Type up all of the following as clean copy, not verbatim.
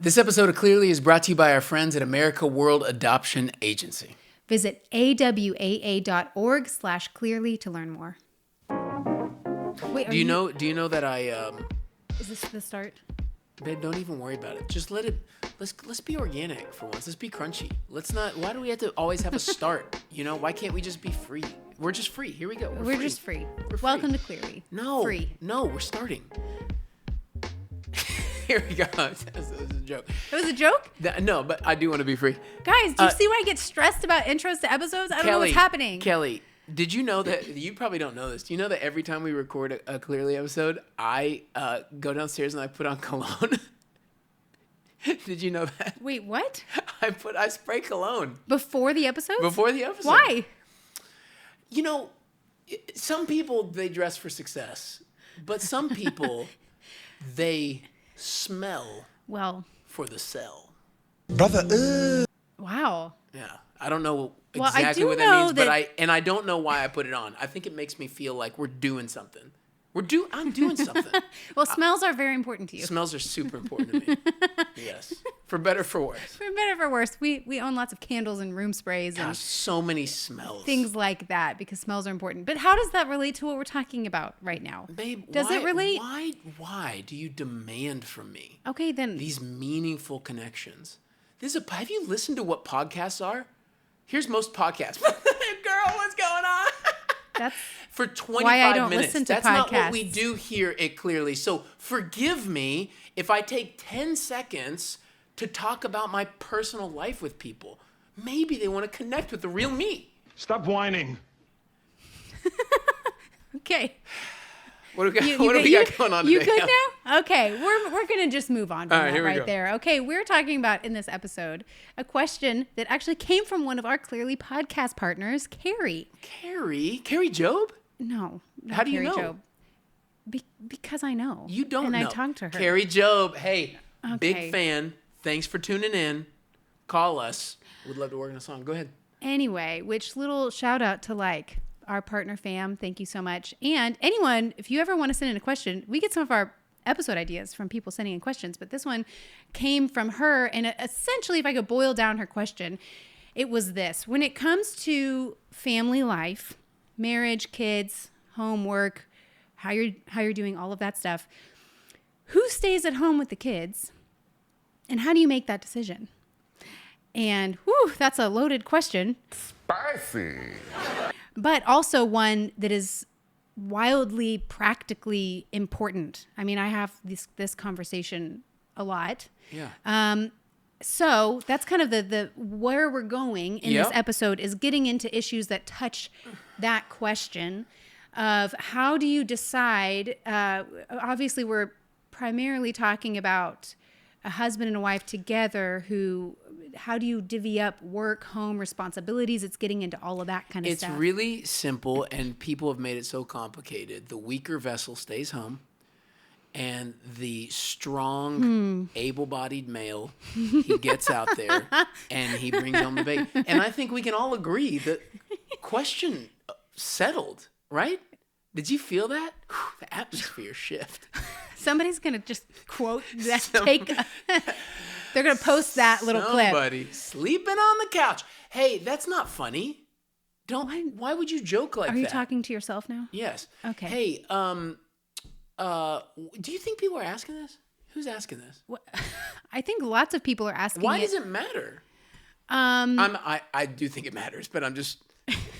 This episode of Clearly is brought to you by our friends at America World Adoption Agency. Visit awaa.org/clearly to learn more. Wait, Do you know that I Is this the start? babe, don't even worry about it. Just let's be organic for once. Let's be crunchy. Let's not, why do we have to always have a start? You know, why can't we just be free? We're just free. Here we go. We're just free. We're free. Welcome to Clearly. No. Free. No, we're starting. Here we go. That was a joke. It was a joke? No, but I do want to be free. Guys, do you see why I get stressed about intros to episodes? I don't know what's happening. Kelly, did you know that, you probably don't know this, do you know that every time we record a Clearly episode, I go downstairs and I put on cologne? Did you know that? Wait, what? I spray cologne. Before the episode? Before the episode. Why? You know, some people, they dress for success, but some people, they smell for the sell. Brother, Wow. Yeah. I don't know Well, exactly I do what that know means, that- but I don't know why I put it on. I think it makes me feel like we're doing something. I'm doing something. Well, smells are very important to you. Smells are super important to me. Yes. For better, for worse. For better or for worse, we own lots of candles and room sprays and Gosh, so many smells. things like that because smells are important. But how does that relate to what we're talking about right now? Babe, Does it relate? Why do you demand from me Okay, then. these meaningful connections? Have you listened to what podcasts are? Here's most podcasts. Girl, what's going on? That's For 25 why I don't minutes. listen to That's not what we podcasts. do here at Clearly. So forgive me if I take 10 seconds to talk about my personal life with people. Maybe they want to connect with the real me. stop whining. okay. What do we got going on today? You good now? Okay, we're gonna just move on from All right, that here we right go. there. Okay, we're talking about in this episode a question that actually came from one of our Clearly podcast partners, Carrie. Carrie Job? No, not How do you Carrie know? Job. Because I know. You don't and know. I talked to her. Carrie Job, hey, Okay. big fan. Thanks for tuning in. Call us. Would love to work on a song. Go ahead. Anyway, which little shout out to our partner fam. Thank you so much. And anyone, if you ever want to send in a question, we get some of our episode ideas from people sending in questions, but this one came from her. And essentially, if I could boil down her question, it was this: when it comes to family life, marriage, kids, homework, how you're doing all of that stuff, who stays at home with the kids, and how do you make that decision? And whew, that's a loaded question. Spicy. But also one that is wildly practically important. I mean, I have this conversation a lot. Yeah. So that's kind of the where we're going in Yep. this episode is getting into issues that touch that question of how do you decide. Obviously, we're primarily talking about a husband and a wife together how do you divvy up work, home responsibilities? It's getting into all of that kind of stuff. It's really simple, and people have made it so complicated. The weaker vessel stays home, and the strong, able-bodied male, he gets out there, and he brings home the baby. And I think we can all agree that question settled, right? Did you feel that? Whew, the atmosphere shift. Somebody's going to just quote that, they're going to post that little clip. Somebody sleeping on the couch. Hey, that's not funny. Why would you joke like that? Are you talking to yourself now? Yes. Okay. Hey, do you think people are asking this? Who's asking this? What? I think lots of people are asking Why it. does it matter? I do think it matters, but I'm just.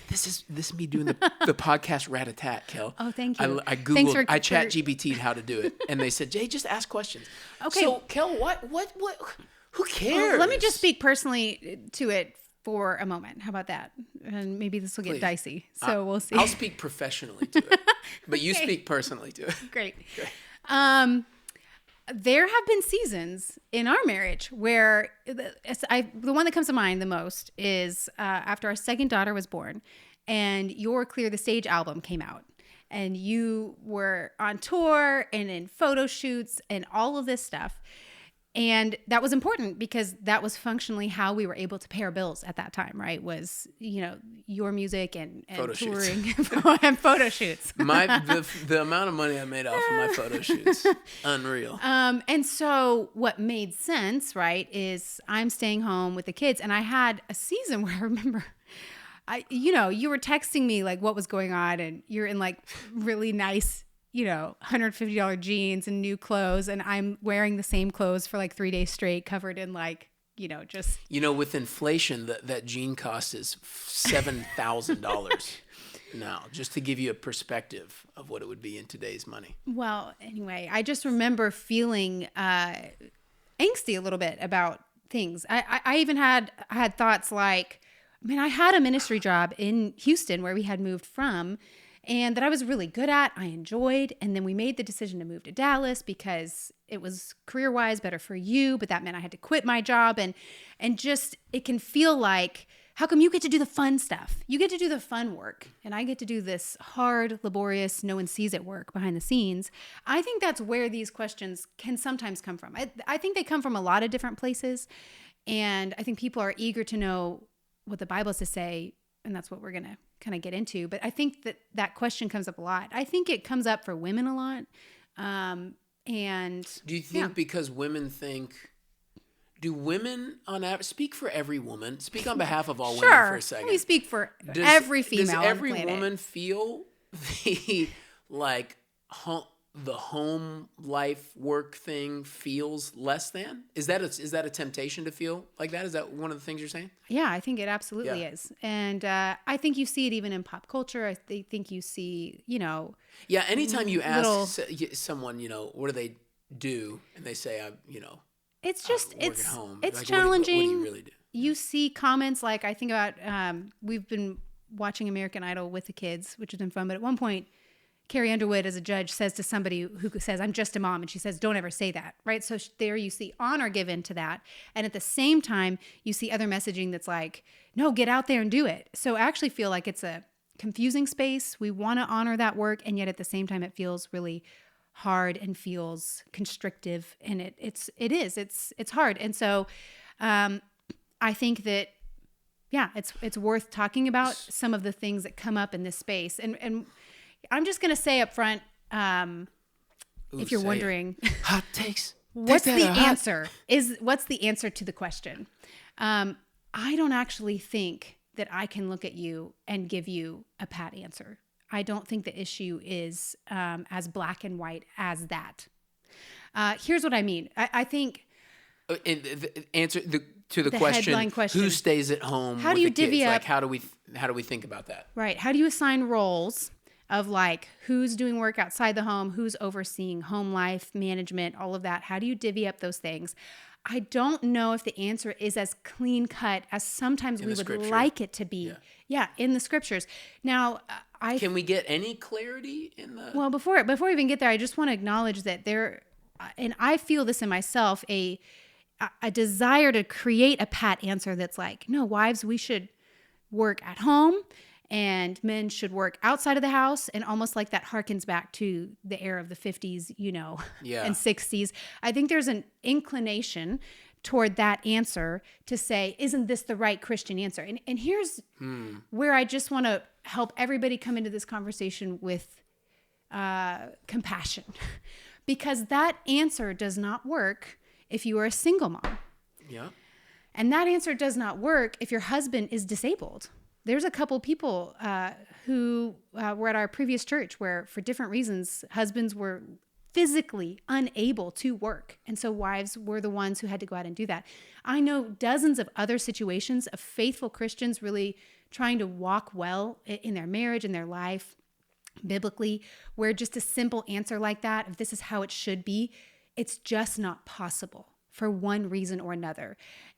This is me doing the podcast rat-a-tat, Kel. Oh, thank you. I Thanks Googled, for- I chat GPT'd how to do it, and they said, Jay, just ask questions. Okay. So, Kel, what? Who cares? Well, let me just speak personally to it for a moment. How about that? And maybe this will get Please. dicey. So we'll see. I'll speak professionally to it, but you Okay. speak personally to it. Great. There have been seasons in our marriage where the one that comes to mind the most is after our second daughter was born and your Clear the Stage album came out. And you were on tour and in photo shoots and all of this stuff. And that was important because that was functionally how we were able to pay our bills at that time, right? Was, your music and Photo shoots. touring and photo shoots. The amount of money I made off of my photo shoots, unreal. And so what made sense, right, is I'm staying home with the kids. And I had a season where I remember, you were texting me like what was going on, and you're in like really nice, $150 jeans and new clothes, and I'm wearing the same clothes for like 3 days straight, covered in like, just. With inflation, that jean cost is $7,000 now, just to give you a perspective of what it would be in today's money. Well, anyway, I just remember feeling angsty a little bit about things. I even had thoughts like, I had a ministry job in Houston where we had moved from, and that I was really good at, I enjoyed. And then we made the decision to move to Dallas because it was career-wise better for you, but that meant I had to quit my job. And just, it can feel like, how come you get to do the fun stuff? You get to do the fun work, and I get to do this hard, laborious, no one sees it work behind the scenes. I think that's where these questions can sometimes come from. I think they come from a lot of different places, and I think people are eager to know what the Bible has to say, and that's what we're going to kind of get into. But I think that question comes up a lot. I think it comes up for women a lot. And do you think because women think, do women on average, speak for every woman, speak on behalf of all women for a second. Let me speak for every female Does on every the planet. woman feel the home life work thing feels less than? Is that a temptation to feel like that? Is that one of the things you're saying? Yeah, I think it absolutely is. And I think you see it even in pop culture. I think you see, Yeah, anytime you ask someone, what do they do? And they say, it's just, work at home. It's like, challenging. What do you really do? You see comments like, I think about, we've been watching American Idol with the kids, which has been fun. But at one point, Carrie Underwood, as a judge, says to somebody who says, I'm just a mom. And she says, don't ever say that, right? So there you see honor given to that. And at the same time, you see other messaging that's like, no, get out there and do it. So I actually feel like it's a confusing space. We want to honor that work. And yet at the same time, it feels really hard and feels constrictive. And it's hard. And so I think that, it's worth talking about some of the things that come up in this space. And I'm just going to say up front, if you're wondering, hot takes. What's the answer to the question? I don't actually think that I can look at you and give you a pat answer. I don't think the issue is as black and white as that. Here's what I mean. I think the answer to the question, who stays at home? How do you divvy up? Like, how do we think about that? Right. How do you assign roles of like who's doing work outside the home, who's overseeing home life management, all of that? How do you divvy up those things? I don't know if the answer is as clean cut as sometimes we would like it to be. Yeah, in the scriptures. Now, can we get any clarity in the? Well, before we even get there, I just want to acknowledge that there, and I feel this in myself, a desire to create a pat answer that's like, no, wives, we should work at home, and men should work outside of the house. And almost like that harkens back to the era of the 50s, and 60s. I think there's an inclination toward that answer to say, isn't this the right Christian answer? And here's where I just want to help everybody come into this conversation with compassion. Because that answer does not work if you are a single mom. Yeah. And that answer does not work if your husband is disabled. There's a couple people who were at our previous church where, for different reasons, husbands were physically unable to work. And so wives were the ones who had to go out and do that. I know dozens of other situations of faithful Christians really trying to walk well in their marriage, in their life, biblically, where just a simple answer like that, if this is how it should be, it's just not possible for one reason or another.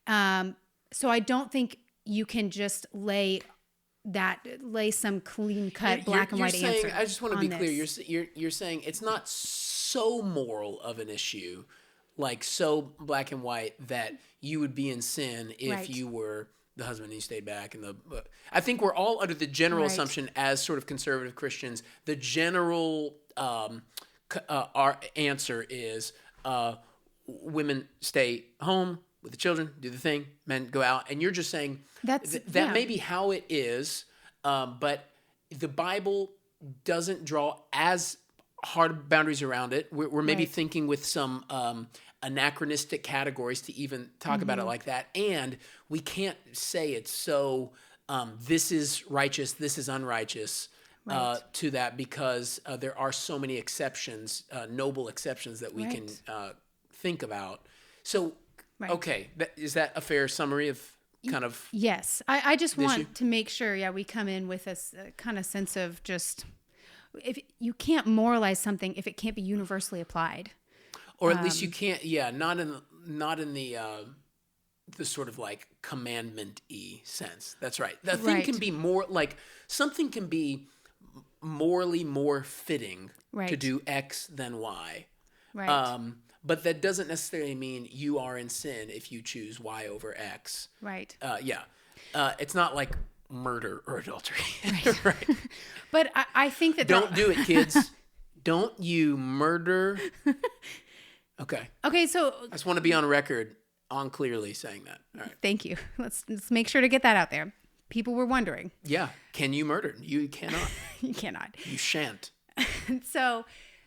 So I don't think you can just lay some clean cut black and white answer. I just want to be clear. You're saying it's not so moral of an issue, like so black and white, that you would be in sin if you were the husband and you stayed back. I think we're all under the general assumption as sort of conservative Christians. The general our answer is women stay home with the children, do the thing, men go out. And you're just saying That's that may be how it is, but the Bible doesn't draw as hard boundaries around it. We're maybe Right. thinking with some anachronistic categories to even talk about it like that. And we can't say it's so, this is righteous, this is unrighteous. Right. To that, because there are so many exceptions, noble exceptions that we can think about. So, Right. okay, is that a fair summary of kind of? Yes. I just want issue? to make sure, we come in with a kind of sense of just, if you can't moralize something if it can't be universally applied. Or at least you can't, not in the sort of like commandment-y sense. That's right. The thing Right. can be more like, something can be morally more fitting to Right. do X than Y. Right. But that doesn't necessarily mean you are in sin if you choose Y over X. Right. It's not like murder or adultery. Right. But I think that Don't do it, kids. Don't you murder. Okay. Okay, so I just want to be on record on clearly saying that. All right. thank you. Let's make sure to get that out there. People were wondering. Yeah. Can you murder? You cannot. You cannot. You shan't. So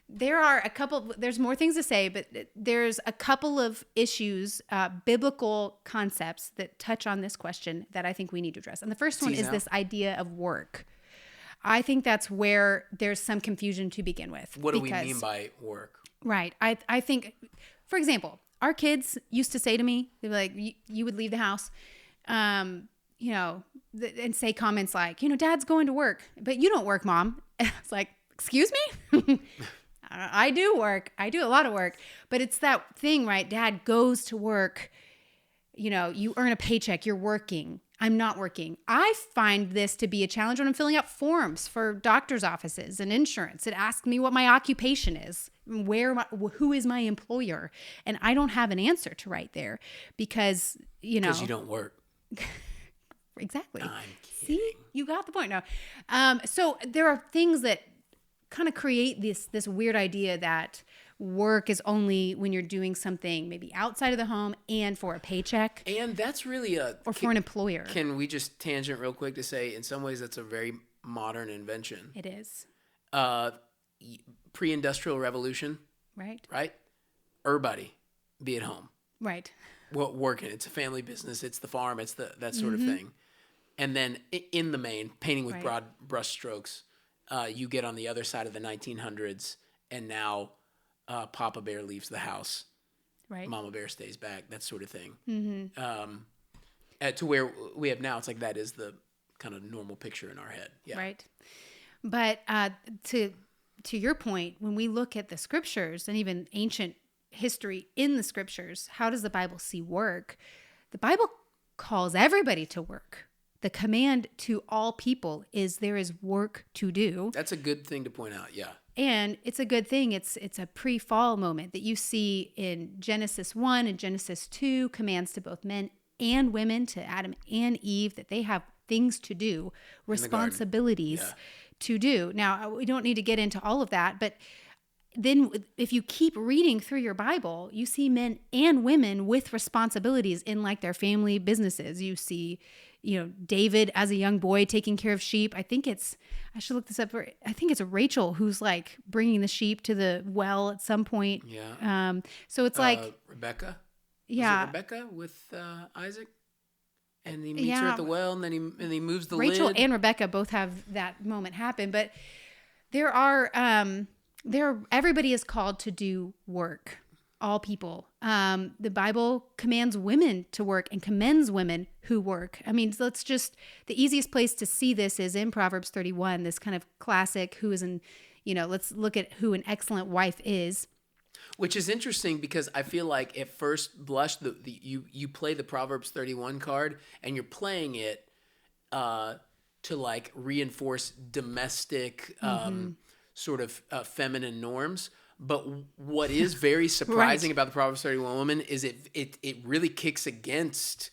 there's more things to say, but there's a couple of issues, biblical concepts that touch on this question that I think we need to address. And the first one Tease is out. this idea of work. I think that's where there's some confusion to begin with. What do we mean by work? Right. I think, for example, our kids used to say to me, they'd be like, you would leave the house, and say comments like, Dad's going to work, but you don't work, Mom. And it's like, excuse me? I do work. I do a lot of work, but it's that thing, right? Dad goes to work. You earn a paycheck. You're working. I'm not working. I find this to be a challenge when I'm filling out forms for doctor's offices and insurance. It asks me what my occupation is, who is my employer, and I don't have an answer to write there because Because you don't work. Exactly. I'm kidding. See, you got the point. No, so there are things that kind of create this weird idea that work is only when you're doing something maybe outside of the home and for a paycheck And that's really or for an employer. Can we just tangent real quick to say, in some ways, that's a very modern invention. It is, Pre-industrial revolution, right? right? Everybody be at home. Right. Well, working. It's a family business. It's the farm. It's that sort of thing. And then in the main, painting with Right. broad brush strokes, you get on the other side of the 1900s, and now Papa Bear leaves the house. Right. Mama Bear stays back, that sort of thing. To where we have now, it's like that is the kind of normal picture in our head. Yeah. Right. But to your point, when we look at the scriptures and even ancient history in the scriptures, how does the Bible see work? The Bible calls everybody to work. The command to all people is there is work to do. That's a good thing to point out. Yeah. And it's a good thing. It's a pre-fall moment that you see in Genesis 1 and Genesis 2, commands to both men and women, to Adam and Eve, that they have things to do, responsibilities to do. Now, we don't need to get into all of that, but then if you keep reading through your Bible, you see men and women with responsibilities in like their family businesses. You see, David as a young boy taking care of sheep. I should look this up. I think it's Rachel who's like bringing the sheep to the well at some point. Yeah. So it's like, Rebecca. yeah. Was it Rebecca with Isaac? And he meets her at the well, and then he moves the Rachel lid. and Rebecca both have that moment happen, but there are everybody is called to do work. All people. The Bible commands women to work and commends women who work. I mean, let's just, the easiest place to see this is in Proverbs 31, this kind of classic let's look at who an excellent wife is. Which is interesting because I feel like at first blush, you play the Proverbs 31 card and you're playing it to like reinforce domestic sort of feminine norms. But what is very surprising about the Proverbs 31 woman is it really kicks against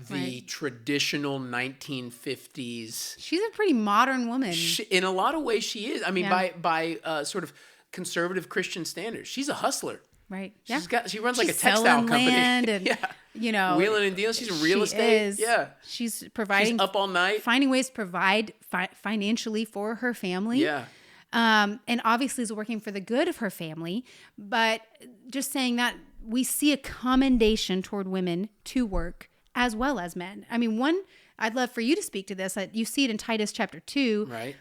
the traditional 1950s. She's a pretty modern woman. In a lot of ways, she is. I mean, Yeah. by sort of conservative Christian standards, she's a hustler. Right. Yeah. She runs like a She's textile selling company. land and, yeah. you know, Wheeling and dealing. She's in real she estate. is. Yeah. She's providing. She's up all night. Finding ways to provide financially for her family. Yeah. And obviously is working for the good of her family. But just saying that we see a commendation toward women to work as well as men. I mean, I'd love for you to speak to this. You see it in Titus chapter 2. Right.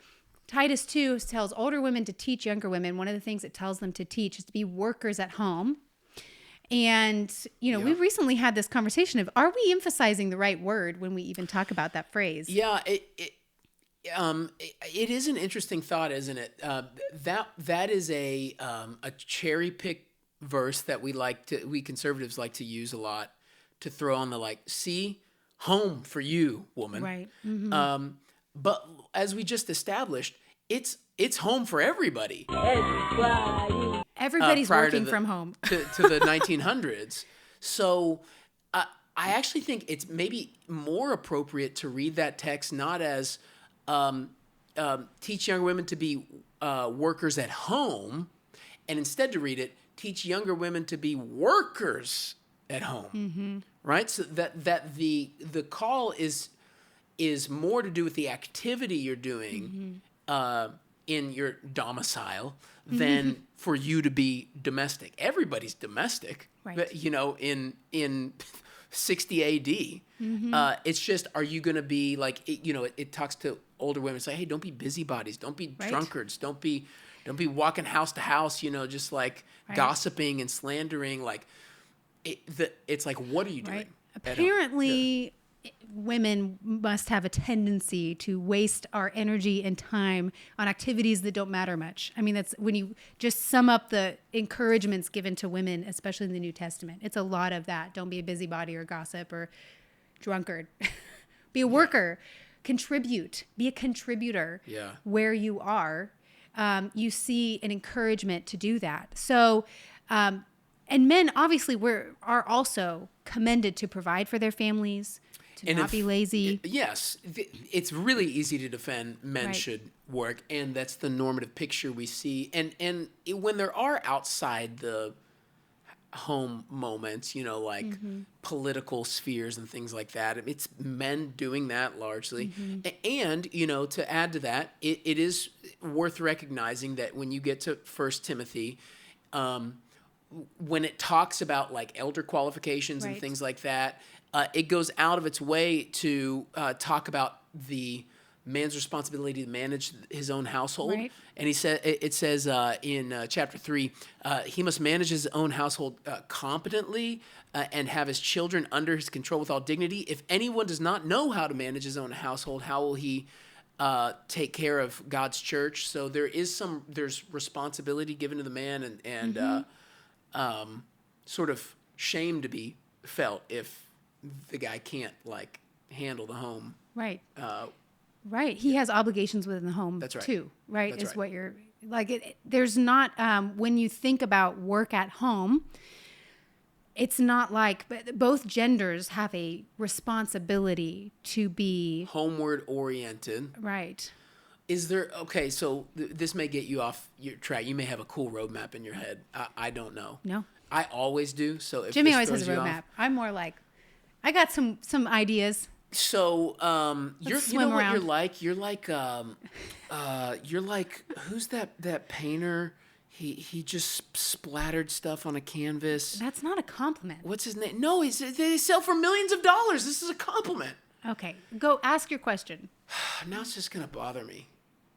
Titus 2 tells older women to teach younger women. One of the things it tells them to teach is to be workers at home. And, you know, we recently had this conversation of, are we emphasizing the right word when we even talk about that phrase? Yeah. It is an interesting thought, isn't it? That is a cherry pick verse that we conservatives like to use a lot to throw on the see, home for you, woman. Right. Mm-hmm. But as we just established, it's home for everybody. Everybody's working from home. to the 1900s. So I actually think it's maybe more appropriate to read that text not as teach younger women to be workers at home, and instead to read it, teach younger women to be workers at home. Mm-hmm. Right? So that the call is more to do with the activity you're doing in your domicile than for you to be domestic. Everybody's domestic, right. But, you know, in 60 AD. Mm-hmm. It's just, are you going to be it talks to older women, say, hey, don't be busybodies, don't be drunkards, don't be walking house to house, just gossiping and slandering, it's like, what are you doing? Right. Apparently, women must have a tendency to waste our energy and time on activities that don't matter much. I mean, that's when you just sum up the encouragements given to women, especially in the New Testament. It's a lot of that. Don't be a busybody or gossip or drunkard. Be a worker. Contribute. Be a contributor where you are. You see an encouragement to do that. So, and men, obviously, are also commended to provide for their families, to not be lazy. Yes. It's really easy to defend men should work, and that's the normative picture we see. And when there are outside the home moments, political spheres and things like that, it's men doing that largely. Mm-hmm. And, to add to that, it is worth recognizing that when you get to 1 Timothy, when it talks about elder qualifications and things like that, it goes out of its way to talk about the man's responsibility to manage his own household. Right. And it says in chapter 3, he must manage his own household competently and have his children under his control with all dignity. If anyone does not know how to manage his own household, how will he take care of God's church? So there's responsibility given to the man and sort of shame to be felt if the guy can't handle the home. Right. Right. He has obligations within the home too. Right. That's right. What you're there's not, when you think about work at home, it's not but both genders have a responsibility to be homeward oriented. Right. Is there, so this may get you off your track. You may have a cool roadmap in your head. I don't know. No. I always do. So if Jimmy always has a roadmap. I'm more I got some ideas. So you know what you're like? You're like who's that painter? He just splattered stuff on a canvas. That's not a compliment. What's his name? No, they sell for millions of dollars. This is a compliment. Okay, go ask your question. Now it's just gonna bother me.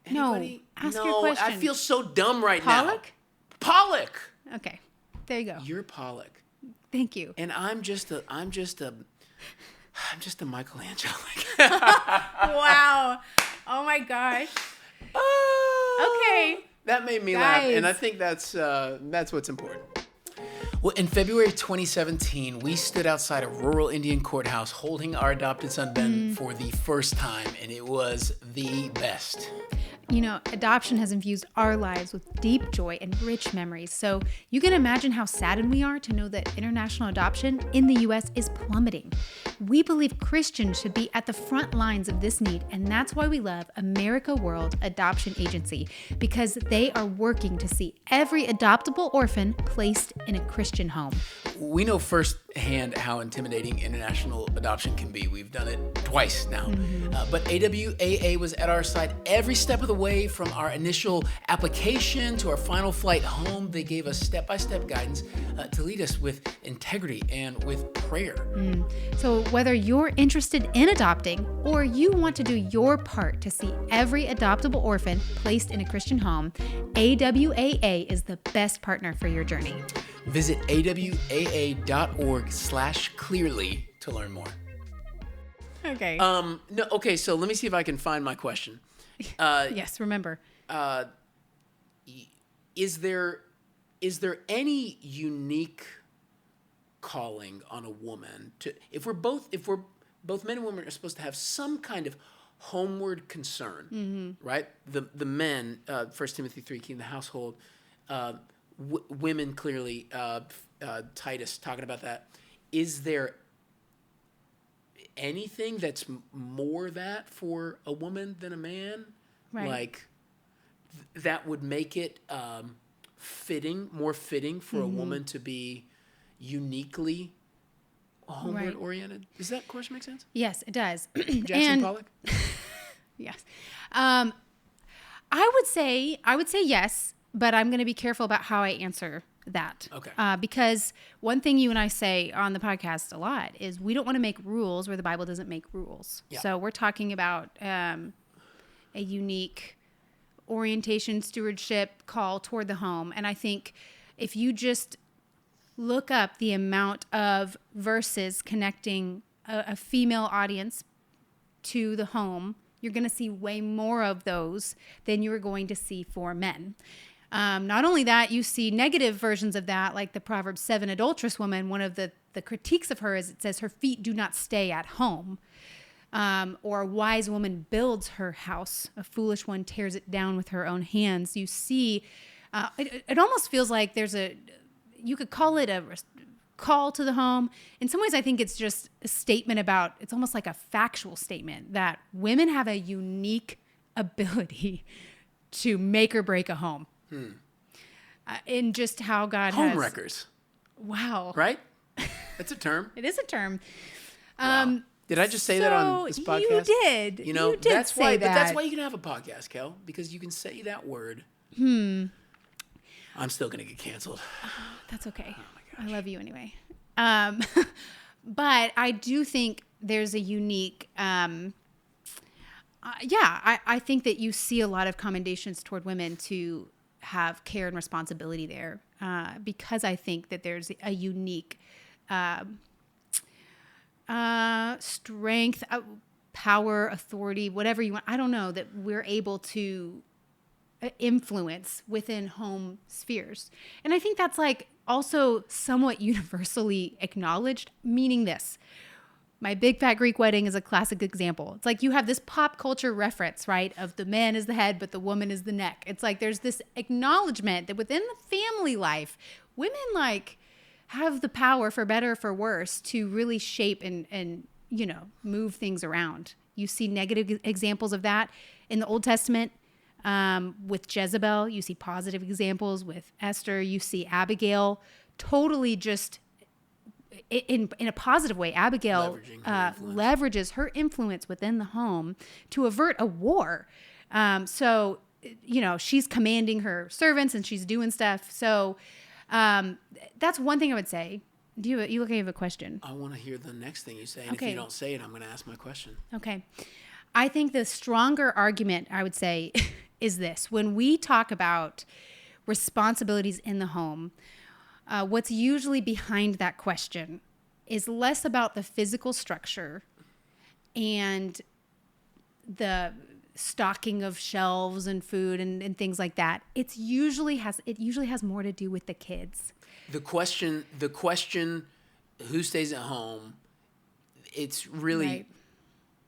Anybody? No, ask your question. I feel so dumb right now. Pollock. Okay, there you go. You're Pollock. Thank you. And I'm just a Michelangelo. Wow. Oh my gosh. Okay. That made me laugh, and I think that's what's important. Well, in February 2017, we stood outside a rural Indian courthouse holding our adopted son Ben for the first time, and it was the best. You know, adoption has infused our lives with deep joy and rich memories. So you can imagine how saddened we are to know that international adoption in the U.S. is plummeting. We believe Christians should be at the front lines of this need, and that's why we love America World Adoption Agency, because they are working to see every adoptable orphan placed in a Christian home. We know firsthand how intimidating international adoption can be. We've done it twice now. But AWAA was at our side every step of the way, from our initial application to our final flight home. They gave us step-by-step guidance to lead us with integrity and with prayer. So whether you're interested in adopting or you want to do your part to see every adoptable orphan placed in a Christian home, AWAA is the best partner for your journey. Visit awaa.org/clearly to learn more. Okay. Okay, so let me see if I can find my question. Yes, remember. Is there any unique calling on a woman to, if we're both men and women are supposed to have some kind of homeward concern, right? The men, 1 Timothy 3, keeping the household, women clearly, Titus talking about that. Is there anything that's more that for a woman than a man? Right. Like that would make it more fitting for a woman to be uniquely homeward oriented? Does that question make sense? Yes, it does. Jackson Pollock? Yes. I would say yes, but I'm going to be careful about how I answer that. Okay. Because one thing you and I say on the podcast a lot is we don't want to make rules where the Bible doesn't make rules. Yeah. So we're talking about a unique orientation, stewardship call toward the home. And I think if you just look up the amount of verses connecting a female audience to the home, you're going to see way more of those than you are going to see for men. Not only that, you see negative versions of that, like the Proverbs 7 adulterous woman. One of the critiques of her is it says her feet do not stay at home. Or a wise woman builds her house. A foolish one tears it down with her own hands. You see, it almost feels like you could call it a call to the home. In some ways, I think it's just a statement about, it's almost like a factual statement that women have a unique ability to make or break a home. In just how God has... Homewreckers. Wow. Right? That's a term. It is a term. Wow. Did I just say that on this podcast? You did. You know, you did that's say why. that. But that's why you can have a podcast, Kel, because you can say that word. I'm still gonna get canceled. That's okay. Oh my I gosh. love you anyway. But I do think there's a unique. I think that you see a lot of commendations toward women to have care and responsibility there, because I think that there's a unique strength, power, authority, whatever you want. I don't know, that we're able to influence within home spheres. And I think that's like also somewhat universally acknowledged, meaning this. My Big Fat Greek Wedding is a classic example. It's like you have this pop culture reference, right, of the man is the head, but the woman is the neck. It's like there's this acknowledgement that within the family life, women like have the power, for better or for worse, to really shape and move things around. You see negative examples of that in the Old Testament with Jezebel. You see positive examples with Esther. You see Abigail totally just in a positive way. Abigail leverages her influence within the home to avert a war. So she's commanding her servants and she's doing stuff. So that's one thing I would say. You look like you have a question. I want to hear the next thing you say, and Okay. if you don't say it, I'm going to ask my question. Okay. I think the stronger argument, I would say, is this. When we talk about responsibilities in the home, what's usually behind that question is less about the physical structure and the stocking of shelves and food and things like that. It usually has more to do with the kids. The question, who stays at home, it's really Right.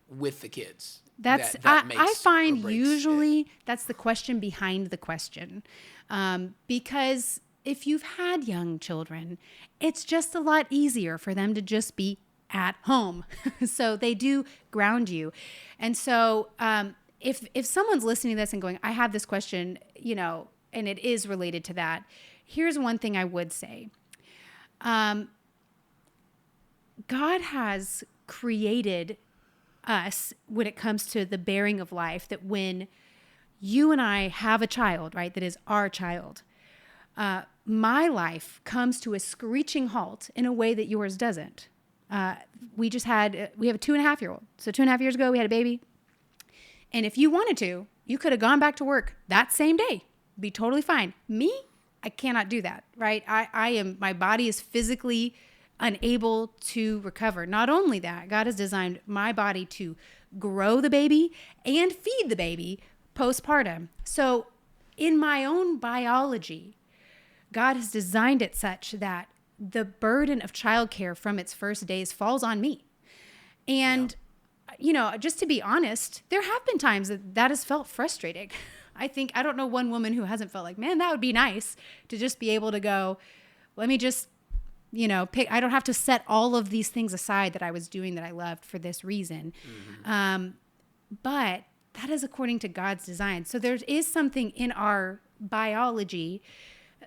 with the kids. That's that I makes find or breaks usually that's the question behind the question, because if you've had young children, it's just a lot easier for them to just be at home, so they do ground you, and so if someone's listening to this and going, I have this question, and it is related to that, here's one thing I would say. God has created us when it comes to the bearing of life, that when you and I have a child, right, that is our child, my life comes to a screeching halt in a way that yours doesn't. We have a 2.5-year-old. So 2.5 years ago, we had a baby. And if you wanted to, you could have gone back to work that same day, be totally fine. Me, I cannot do that, right? My body is physically unable to recover. Not only that, God has designed my body to grow the baby and feed the baby postpartum. So in my own biology, God has designed it such that the burden of childcare from its first days falls on me. And, just to be honest, there have been times that has felt frustrating. I don't know one woman who hasn't felt like, man, that would be nice to just be able to go, let me just pick. I don't have to set all of these things aside that I was doing that I loved for this reason. Mm-hmm. But that is according to God's design. So there is something in our biology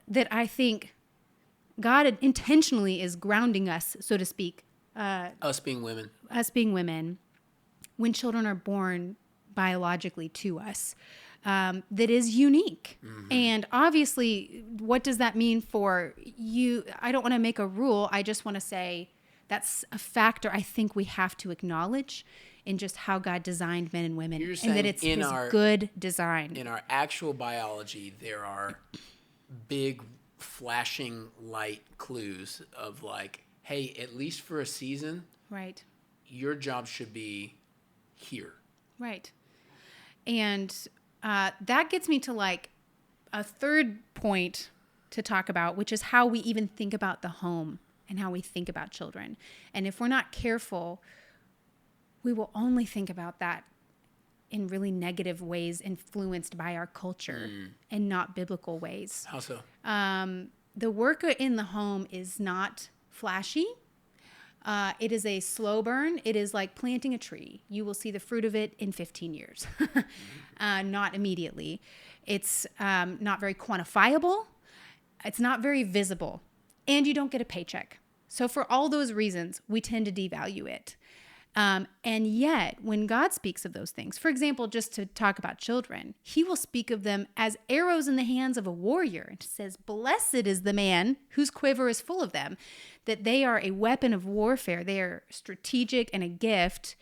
that I think God intentionally is grounding us, so to speak. Us being women. When children are born biologically to us. That is unique. Mm-hmm. And obviously, what does that mean for you? I don't want to make a rule. I just want to say that's a factor I think we have to acknowledge in just how God designed men and women. You're and that it's his good design. In our actual biology, there are big flashing light clues of like, hey, at least for a season, right, your job should be here. Right. And that gets me to like a third point to talk about, which is how we even think about the home and how we think about children. And if we're not careful, we will only think about that in really negative ways influenced by our culture and not biblical ways. How so? The work in the home is not flashy. It is a slow burn. It is like planting a tree. You will see the fruit of it in 15 years, not immediately. It's not very quantifiable. It's not very visible. And you don't get a paycheck. So for all those reasons, we tend to devalue it. And yet, when God speaks of those things, for example, just to talk about children, he will speak of them as arrows in the hands of a warrior. It says, blessed is the man whose quiver is full of them, that they are a weapon of warfare. They are strategic and a gift,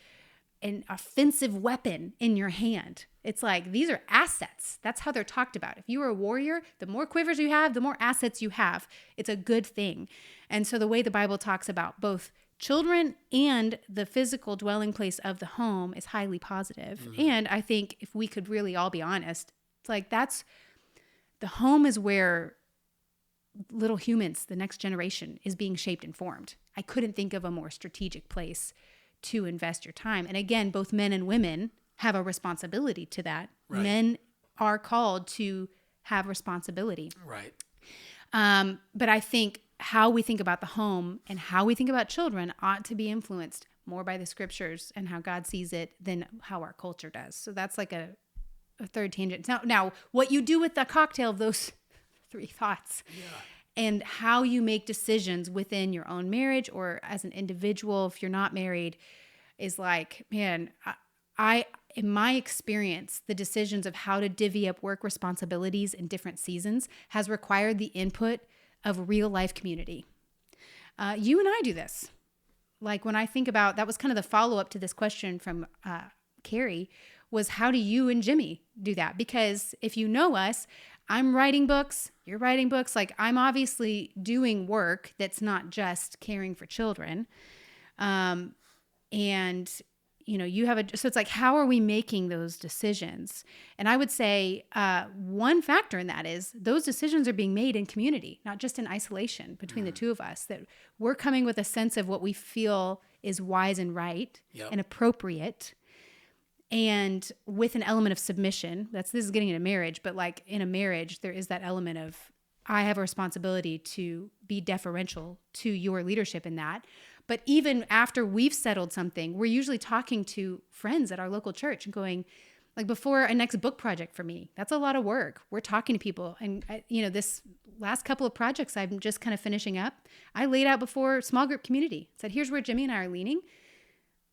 an offensive weapon in your hand. It's like, these are assets. That's how they're talked about. If you are a warrior, the more quivers you have, the more assets you have. It's a good thing. And so the way the Bible talks about both children and the physical dwelling place of the home is highly positive. Mm-hmm. And I think if we could really all be honest, it's like the home is where little humans, the next generation, is being shaped and formed. I couldn't think of a more strategic place to invest your time. And again, both men and women have a responsibility to that. Right. Men are called to have responsibility. Right. But I think how we think about the home and how we think about children ought to be influenced more by the scriptures and how God sees it than how our culture does. So that's like a third tangent. Now, what you do with the cocktail of those three thoughts and how you make decisions within your own marriage or as an individual, if you're not married, is like, man, I in my experience, the decisions of how to divvy up work responsibilities in different seasons has required the input of real life community. You and I do this. Like when I think about, that was kind of the follow-up to this question from Carrie, was how do you and Jimmy do that? Because if you know us, I'm writing books, you're writing books. Like I'm obviously doing work that's not just caring for children. And you have so it's like, how are we making those decisions? And I would say one factor in that is those decisions are being made in community, not just in isolation between the two of us, that we're coming with a sense of what we feel is wise and right and appropriate. and with an element of submission. This is getting into marriage, but like in a marriage, there is that element of, I have a responsibility to be deferential to your leadership in that. But even after we've settled something, we're usually talking to friends at our local church and going, like before a next book project for me, that's a lot of work. We're talking to people. And, this last couple of projects I'm just kind of finishing up, I laid out before small group community, said, here's where Jimmy and I are leaning.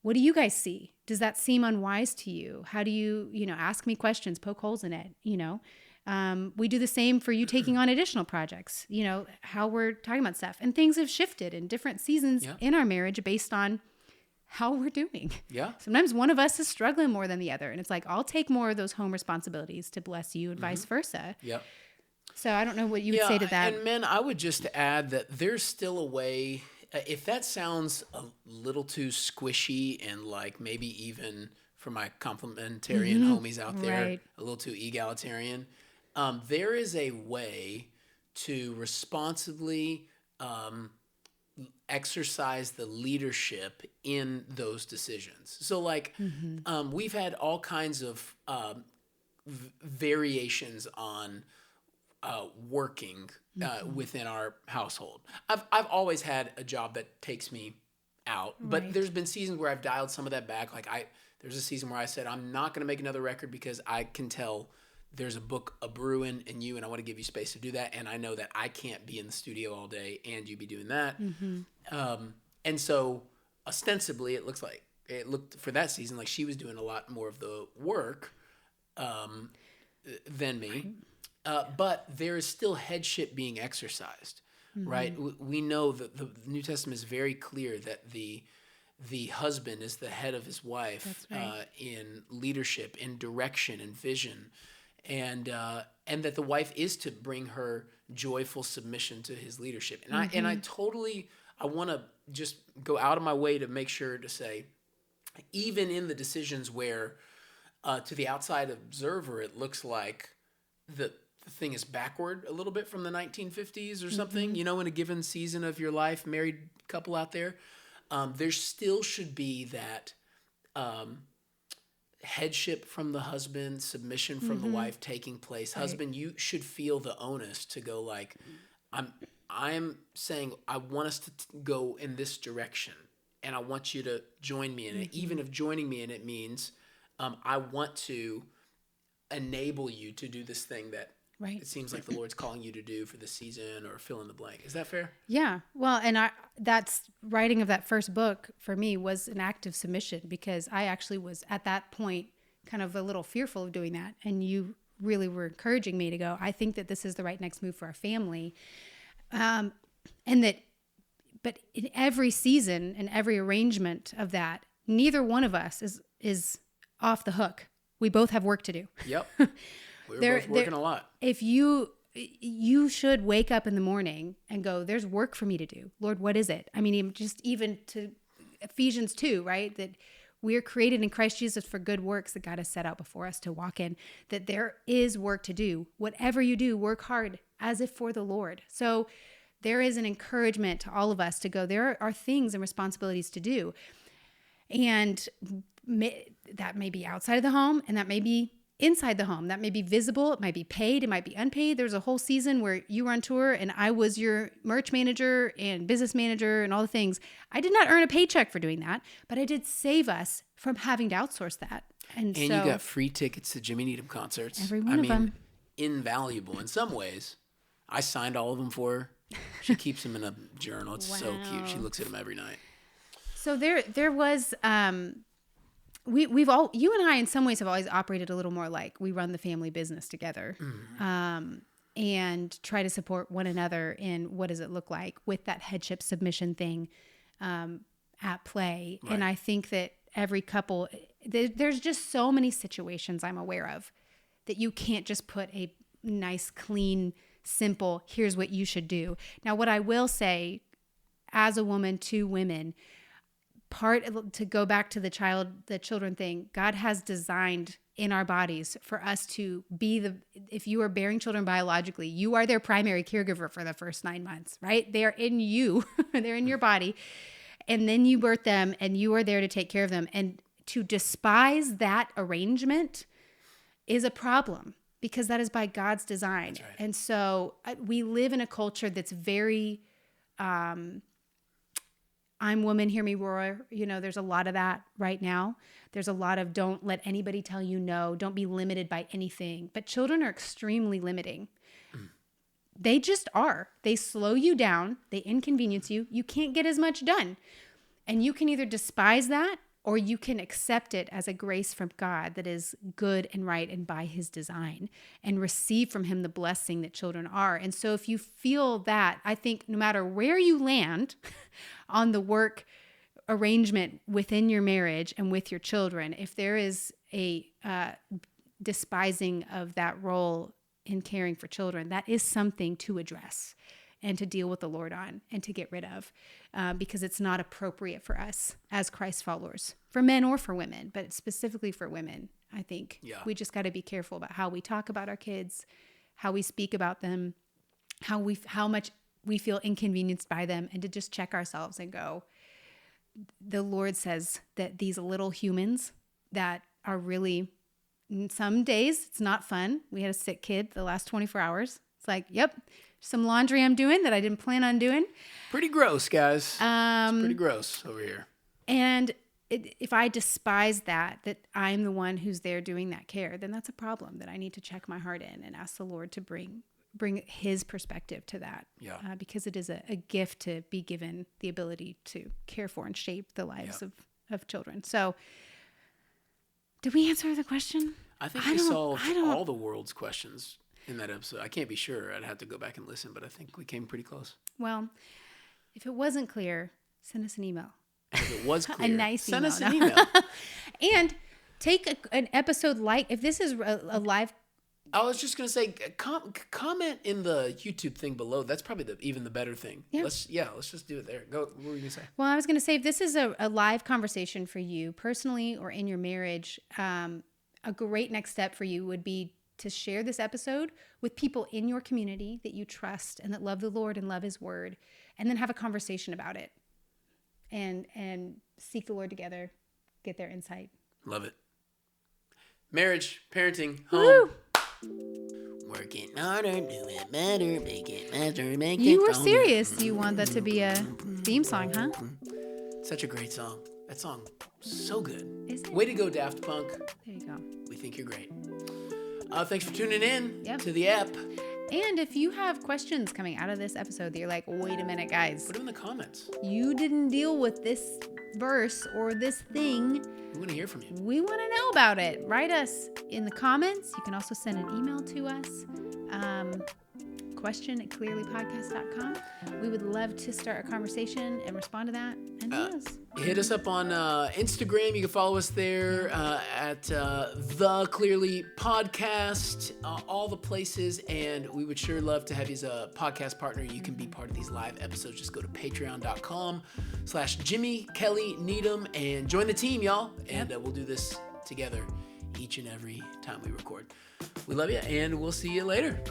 What do you guys see? Does that seem unwise to you? How do you, ask me questions, poke holes in it, we do the same for you taking on additional projects, how we're talking about stuff. And things have shifted in different seasons in our marriage based on how we're doing. Yeah. Sometimes one of us is struggling more than the other. And it's like, I'll take more of those home responsibilities to bless you and vice versa. Yep. So I don't know what you would say to that. And men, I would just add that there's still a way, if that sounds a little too squishy and like maybe even for my complementarian homies out there, a little too egalitarian, there is a way to responsibly exercise the leadership in those decisions. So like we've had all kinds of variations on working within our household. I've always had a job that takes me out, but there's been seasons where I've dialed some of that back. Like there's a season where I said, I'm not going to make another record because I can tell there's a book a brewing in you and I want to give you space to do that. And I know that I can't be in the studio all day and you be doing that. And so ostensibly it looked for that season like she was doing a lot more of the work than me. But there is still headship being exercised, right? We know that the New Testament is very clear that the husband is the head of his wife in leadership, in direction, and vision, and that the wife is to bring her joyful submission to his leadership. And I want to just go out of my way to make sure to say, even in the decisions where to the outside observer it looks like the thing is backward a little bit from the 1950s or something, in a given season of your life, married couple out there, there still should be that headship from the husband, submission from the wife taking place. Right. Husband, you should feel the onus to go like, I'm saying I want us to go in this direction and I want you to join me in it. Even if joining me in it means I want to enable you to do this thing that it seems like the Lord's calling you to do for the season or fill in the blank. Is that fair? Yeah. Well, and that's writing of that first book for me was an act of submission because I actually was at that point kind of a little fearful of doing that. And you really were encouraging me to go, I think that this is the right next move for our family. But in every season and every arrangement of that, neither one of us is off the hook. We both have work to do. Yep. We're both working a lot. If you should wake up in the morning and go, there's work for me to do. Lord, what is it? I mean, even to Ephesians 2, right? That we're created in Christ Jesus for good works that God has set out before us to walk in, that there is work to do. Whatever you do, work hard as if for the Lord. So there is an encouragement to all of us to go, there are things and responsibilities to do. And that may be outside of the home and that may be inside the home. That may be visible. It might be paid. It might be unpaid. There's a whole season where you were on tour and I was your merch manager and business manager and all the things. I did not earn a paycheck for doing that, but I did save us from having to outsource that. And so, you got free tickets to Jimmy Needham concerts. Every one of them. Invaluable in some ways. I signed all of them for her. She keeps them in a journal. It's so cute. She looks at them every night. So there was... you and I in some ways have always operated a little more like we run the family business together, and try to support one another in what does it look like with that headship submission thing at play. Right. And I think that every couple, there's just so many situations I'm aware of that you can't just put a nice, clean, simple, here's what you should do. Now, what I will say as a woman to women, to go back to the children thing, God has designed in our bodies for us to be if you are bearing children biologically, you are their primary caregiver for the first 9 months, right? They are in you, they're in your body. And then you birth them and you are there to take care of them. And to despise that arrangement is a problem, because that is by God's design. That's right. And so we live in a culture that's very, I'm woman, hear me roar. You know, there's a lot of that right now. There's a lot of don't let anybody tell you no. Don't be limited by anything. But children are extremely limiting. They just are. They slow you down. They inconvenience you. You can't get as much done. And you can either despise that, or you can accept it as a grace from God that is good and right and by his design, and receive from him the blessing that children are. And so if you feel that, I think no matter where you land on the work arrangement within your marriage and with your children, if there is a despising of that role in caring for children, that is something to address and to deal with the Lord on and to get rid of, because it's not appropriate for us as Christ followers, for men or for women, but specifically for women. I think we just got to be careful about how we talk about our kids, how we speak about them, how much we feel inconvenienced by them, and to just check ourselves and go, the Lord says that these little humans that are really, some days it's not fun. We had a sick kid the last 24 hours. It's like, yep, some laundry I'm doing that I didn't plan on doing. Pretty gross, guys. It's pretty gross over here. And if I despise that I'm the one who's there doing that care, then that's a problem that I need to check my heart in and ask the Lord to bring his perspective to that. Because it is a gift to be given the ability to care for and shape the lives of children. So did we answer the question? I think we solved all the world's questions in that episode. I can't be sure. I'd have to go back and listen, but I think we came pretty close. Well, if it wasn't clear, send us an email. If it was clear, a nice send email. us an email. And take an episode if this is a live. I was just going to say, comment in the YouTube thing below. That's probably even the better thing. Yeah. Let's just do it there. Go. What were you going to say? Well, I was going to say, if this is a live conversation for you personally or in your marriage, a great next step for you would be to share this episode with people in your community that you trust and that love the Lord and love his word, and then have a conversation about it and seek the Lord together, get their insight. Love it. Marriage, parenting, home. Woo! Working harder, do it better, make it better, make it You were stronger. serious. You want that to be a theme song, huh? Such a great song. That song, so good. Is it? Way to go, Daft Punk. There you go. We think you're great. Thanks for tuning in to the app. And if you have questions coming out of this episode that you're like, wait a minute, guys. Put them in the comments. You didn't deal with this verse or this thing. We want to hear from you. We want to know about it. Write us in the comments. You can also send an email to us. question@clearlypodcast.com. We would love to start a conversation and respond to that. And who knows? Hit us up on Instagram. You can follow us there at The Clearly Podcast, all the places. And we would sure love to have you as a podcast partner. You can be part of these live episodes. Just go to patreon.com/Jimmy Kelly Needham and join the team, y'all. And we'll do this together each and every time we record. We love you, and we'll see you later.